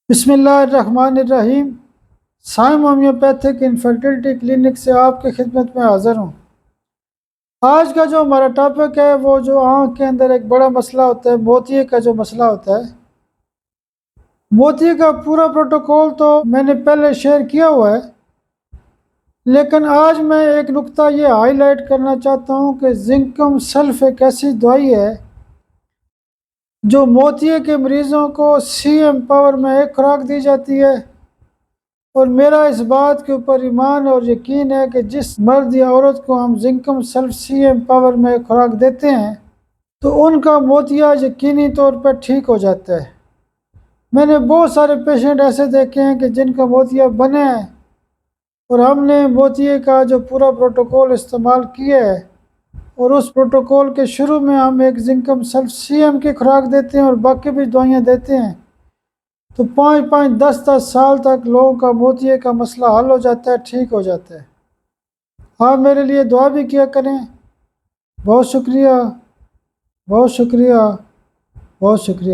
بسم اللہ الرحمن الرحیم۔ سائم ہومیوپیتھک انفرٹیلٹی کلینک سے آپ کی خدمت میں حاضر ہوں۔ آج کا جو ہمارا ٹاپک ہے وہ جو آنکھ کے اندر ایک بڑا مسئلہ ہوتا ہے، موتیے کا جو مسئلہ ہوتا ہے۔ موتیے کا پورا پروٹوکول تو میں نے پہلے شیئر کیا ہوا ہے، لیکن آج میں ایک نقطہ یہ ہائی لائٹ کرنا چاہتا ہوں کہ زنکم سلف ایک ایسی دوائی ہے جو موتیے کے مریضوں کو سی ایم پاور میں ایک خوراک دی جاتی ہے، اور میرا اس بات کے اوپر ایمان اور یقین ہے کہ جس مرد یا عورت کو ہم زنکم سلف سی ایم پاور میں خوراک دیتے ہیں تو ان کا موتیا یقینی طور پر ٹھیک ہو جاتا ہے۔ میں نے بہت سارے پیشنٹ ایسے دیکھے ہیں کہ جن کا موتیا بنے ہیں، اور ہم نے موتیے کا جو پورا پروٹوکول استعمال کیا ہے، اور اس پروٹوکول کے شروع میں ہم ایک زنکم سلف سی ایم کی خوراک دیتے ہیں اور باقی بھی دوائیاں دیتے ہیں، تو 5-10 سال تک لوگوں کا موتیے کا مسئلہ حل ہو جاتا ہے، ٹھیک ہو جاتا ہے۔ آپ میرے لیے دعا بھی کیا کریں۔ بہت شکریہ، بہت شکریہ، بہت شکریہ۔